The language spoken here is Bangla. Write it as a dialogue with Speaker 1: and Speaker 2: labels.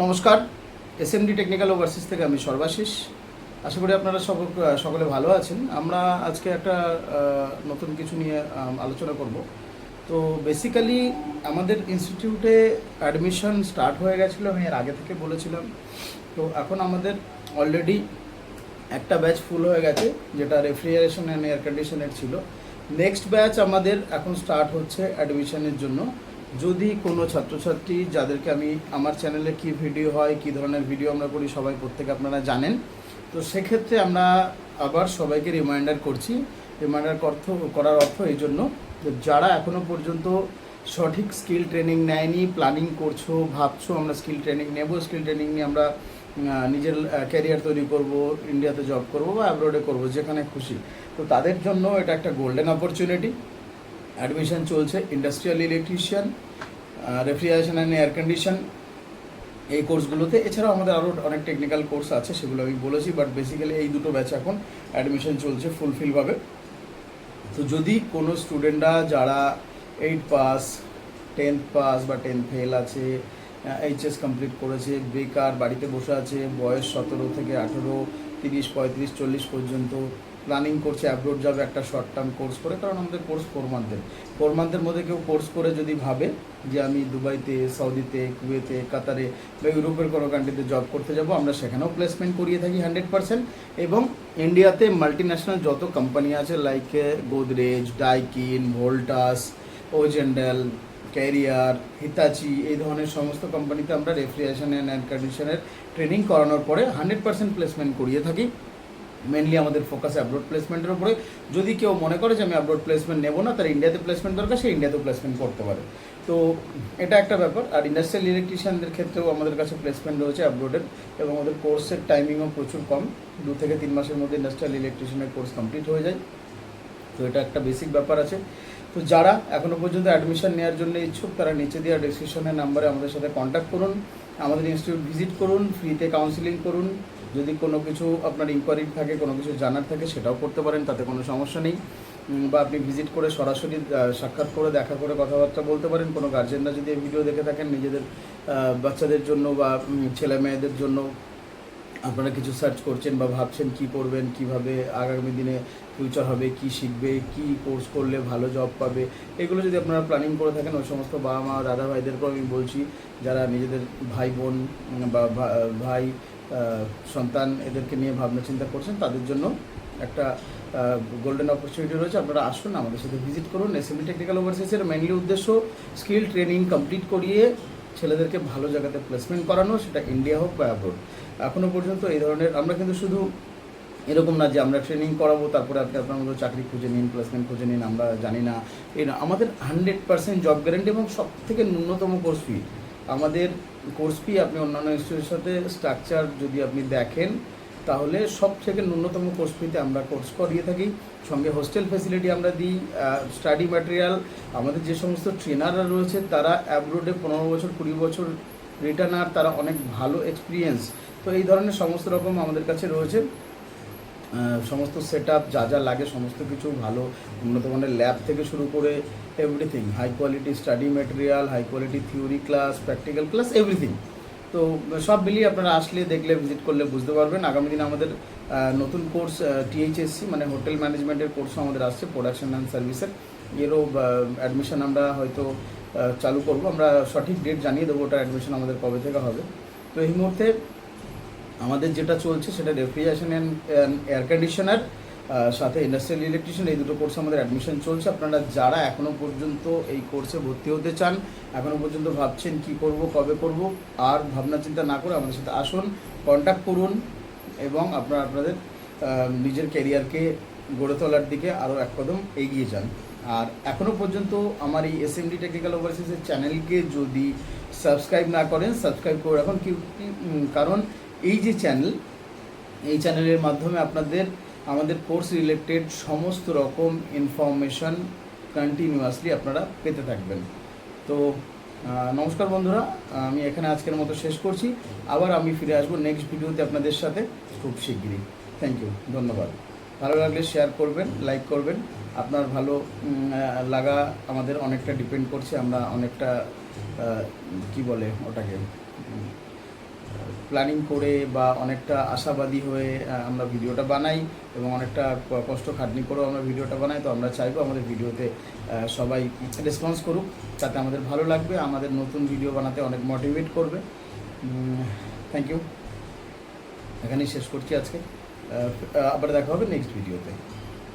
Speaker 1: নমস্কার, এসএমডি টেকনিক্যাল ওভারসিজ থেকে আমি সর্বাশিস। আশা করি আপনারা সকলে ভালো আছেন। আমরা আজকে একটা নতুন কিছু নিয়ে আলোচনা করব। তো বেসিক্যালি আমাদের ইনস্টিটিউটে অ্যাডমিশন স্টার্ট হয়ে গেছিলো, আমি এর আগে থেকে বলেছিলাম। তো এখন আমাদের অলরেডি একটা ব্যাচ ফুল হয়ে গেছে, যেটা রেফ্রিজারেশন অ্যান্ড এয়ার কন্ডিশনের ছিল। নেক্সট ব্যাচ আমাদের এখন স্টার্ট হচ্ছে অ্যাডমিশনের জন্য। যদি কোনো ছাত্রছাত্রী যাদেরকে আমি আমার চ্যানেলে কী ভিডিও হয়, কী ধরনের ভিডিও আমরা করি সবাই প্রত্যেকে আপনারা জানেন। তো সেক্ষেত্রে আমরা আবার সবাইকে রিমাইন্ডার করছি। রিমাইন্ডার করার অর্থ এই জন্য যে যারা এখনও পর্যন্ত সঠিক স্কিল ট্রেনিং নেয়নি, প্ল্যানিং করছো, ভাবছো আমরা স্কিল ট্রেনিং নেব, স্কিল ট্রেনিং নিয়ে আমরা নিজের ক্যারিয়ার তৈরি করব, ইন্ডিয়াতে জব করব বা অ্যাব্রোডে করব, যেখানে খুশি। তো তাদের জন্য এটা একটা গোল্ডেন অপরচুনিটি। অ্যাডমিশন চলছে industrial electrician, refrigeration and air condition, এই কোর্সগুলোতে। এছাড়াও আমাদের আরও অনেক টেকনিক্যাল কোর্স আছে, সেগুলো আমি বলেছি, বাট বেসিক্যালি এই দুটো ব্যাচে এখন অ্যাডমিশন চলছে ফুলফিলভাবে। তো যদি কোনো স্টুডেন্টরা যারা 8 পাস, 10th পাস বা 10th ফেল আছে, এইচএস কমপ্লিট করেছে, বেকার বাড়িতে বসে আছে, বয়স 17 থেকে 18, 30, 35, 40 পর্যন্ত, প্ল্যানিং করছে অ্যাব্রোড যাবে একটা শর্ট টার্ম কোর্স করে, কারণ আমাদের কোর্স 4 মান্থের মধ্যে কেউ কোর্স করে যদি ভাবে যে আমি দুবাইতে, সৌদিতে, কুয়েতে, কাতারে বা ইউরোপের কোনো কান্ট্রিতে জব করতে যাব, আমরা সেখানেও প্লেসমেন্ট করিয়ে থাকি 100%। এবং ইন্ডিয়াতে মাল্টিন্যাশনাল যত কোম্পানি আছে লাইক গোদরেজ, ডাইকিন, ভোল্টাস, ওজেন্ডেল, ক্যারিয়ার, হিতাচি, এই ধরনের সমস্ত কোম্পানিতে আমরা রেফ্রিজারেশন অ্যান্ড এয়ার কন্ডিশনের ট্রেনিং করানোর পরে 100% প্লেসমেন্ট করিয়ে থাকি। মেনলি আমাদের ফোকাস অ্যাব্রোড প্লেসমেন্টের উপরে। যদি কেউ মনে করে যে আমি অ্যাব্রোড প্লেসমেন্ট নেবো না, তার ইন্ডিয়াতে প্লেসমেন্ট দরকার, সে ইন্ডিয়াতেও প্লেসমেন্ট করতে পারে। তো এটা একটা ব্যাপার। আর ইন্ডাস্ট্রিয়াল ইলেকট্রিশিয়ানদের ক্ষেত্রেও আমাদের কাছে প্লেসমেন্ট রয়েছে অ্যাব্রোডের, এবং ওদের কোর্সের টাইমিংও প্রচুর কম। 2 থেকে 3 মাসের মধ্যে ইন্ডাস্ট্রিয়াল ইলেকট্রিশিয়ানের কোর্স কমপ্লিট হয়ে যায়। তো এটা একটা বেসিক ব্যাপার আছে। তো যারা এখনও পর্যন্ত অ্যাডমিশন নেওয়ার জন্য ইচ্ছুক, তারা নিচে দেওয়া ডিসক্রিপশনের নাম্বারে আমাদের সাথে কন্ট্যাক্ট করুন, আমাদের ইনস্টিটিউট ভিজিট করুন, ফ্রিতে কাউন্সিলিং করুন। যদি কোনো কিছু আপনার ইনকোয়ারি থাকে, কোনো কিছু জানার থাকে, সেটাও করতে পারেন, তাতে কোনো সমস্যা নেই। বা আপনি ভিজিট করে সরাসরি সাক্ষাৎ করে দেখা করে কথাবার্তা বলতে পারেন। কোনো গার্জেনরা যদি এই ভিডিও দেখে থাকেন, নিজেদের বাচ্চাদের জন্য বা ছেলে মেয়েদের জন্য আপনারা কিছু সার্চ করছেন বা ভাবছেন কী করবেন, কিভাবে আগামী দিনে ফিউচার হবে, কি শিখবে, কি কোর্স করলে ভালো জব পাবে, এগুলো যদি আপনারা প্ল্যানিং করে থাকেন, ওই সমস্ত বাবা মা দাদা ভাইদেরকেও আমি বলছি, যারা নিজেদের ভাই বোন বা ভাই সন্তান এদেরকে নিয়ে ভাবনা চিন্তা করছেন, তাদের জন্য একটা গোল্ডেন অপরচুনিটি রয়েছে। আপনারা আসুন, আমাদের সাথে ভিজিট করুন। এসএমডি টেকনিক্যাল ওভারসিজের মেইনলি উদ্দেশ্য স্কিল ট্রেনিং কমপ্লিট করিয়ে ছেলেদেরকে ভালো জায়গাতে প্লেসমেন্ট করানো, সেটা ইন্ডিয়া হোক বা অ্যাব্রোড। এখনও পর্যন্ত এই ধরনের আমরা কিন্তু শুধু এরকম না যে আমরা ট্রেনিং করাবো তারপরে আপনি আপনার মতো চাকরি খুঁজে নিন, প্লেসমেন্ট খুঁজে নিন, আমরা জানি না এই না। আমাদের 100% জব গ্যারেন্টি এবং সব থেকে ন্যূনতম কোর্স ফি। আমাদের কোর্স ফি আপনি অন্যান্য ইনস্টিটিউটের সাথে স্ট্রাকচার যদি আপনি দেখেন, তাহলে সব থেকে ন্যূনতম কোর্স ফিতে আমরা কোর্স করিয়ে থাকি। সঙ্গে হোস্টেল ফ্যাসিলিটি আমরা দিই, স্টাডি ম্যাটেরিয়াল। আমাদের যে সমস্ত ট্রেনাররা রয়েছে তারা অ্যাব্রোডে 15 বছর 20 বছর রিটার্নার, তারা অনেক ভালো এক্সপিরিয়েন্স। তো এই ধরনের সমস্ত রকম আমাদের কাছে রয়েছে। সমস্ত সেট আপ যা যা লাগে সমস্ত কিছু ভালো, উন্নত মানের ল্যাব থেকে শুরু করে everything, high quality study material, high quality theory class, practical class, everything. তো সব মিলিয়ে আপনারা আসলে দেখলে ভিজিট করলে বুঝতে পারবেন। আগামী দিনে আমাদের নতুন কোর্স টিএইচএসসি মানে হোটেল ম্যানেজমেন্টের কোর্সও আমাদের আসছে, প্রোডাকশন অ্যান্ড সার্ভিসের। এরও অ্যাডমিশন আমরা হয়তো চালু করব, আমরা সঠিক ডেট জানিয়ে দেবো ওটার অ্যাডমিশন আমাদের কবে থেকে হবে। তো এই মুহূর্তে আমাদের যেটা চলছে সেটা রেফ্রিজারেশন অ্যান্ড এয়ার কন্ডিশনার, সাথে ইন্ডাস্ট্রিয়াল ইলেকট্রিশিয়ান, এই দুটো কোর্সে আমাদের অ্যাডমিশন চলছে। আপনারা যারা এখনও পর্যন্ত এই কোর্সে ভর্তি হতে চান, এখনও পর্যন্ত ভাবছেন কি করব, কবে করব, আর ভাবনা চিন্তা না করে আমাদের সাথে আসুন, কন্ট্যাক্ট করুন, এবং আপনারা আপনাদের নিজের ক্যারিয়ারকে গড়ে তোলার দিকে আরও এক কদম এগিয়ে যান। আর এখনও পর্যন্ত আমার এই এসএমডি টেকনিক্যাল ওভারসিজের চ্যানেলকে যদি সাবস্ক্রাইব না করেন, সাবস্ক্রাইব করে রাখুন। কারণ এই যে চ্যানেল, এই চ্যানেলের মাধ্যমে আপনাদের আমাদের কোর্স রিলেটেড সমস্ত রকম ইনফরমেশান কন্টিনিউয়াসলি আপনারা পেতে থাকবেন। তো নমস্কার বন্ধুরা, আমি এখানে আজকের মতো শেষ করছি। আবার আমি ফিরে আসবো নেক্সট ভিডিওতে আপনাদের সাথে খুব শিগগিরই। থ্যাংক ইউ, ধন্যবাদ। ভালো লাগলে শেয়ার করবেন, লাইক করবেন। আপনার ভালো লাগা আমাদের অনেকটা ডিপেন্ড করছে, আমরা অনেকটা কি বলে ওটাকে প্ল্যানিং করে বা অনেকটা আশাবাদী হয়ে আমরা ভিডিওটা বানাই এবং অনেকটা কষ্ট খাটনি করেও আমরা ভিডিওটা বানাই। তো আমরা চাইবো আমাদের ভিডিওতে সবাই রেসপন্স করুক, তাতে আমাদের ভালো লাগবে, আমাদের নতুন ভিডিও বানাতে অনেক মোটিভেট করবে। থ্যাংক ইউ, এখানেই শেষ করছি আজকে। আবার দেখা হবে নেক্সট ভিডিওতে।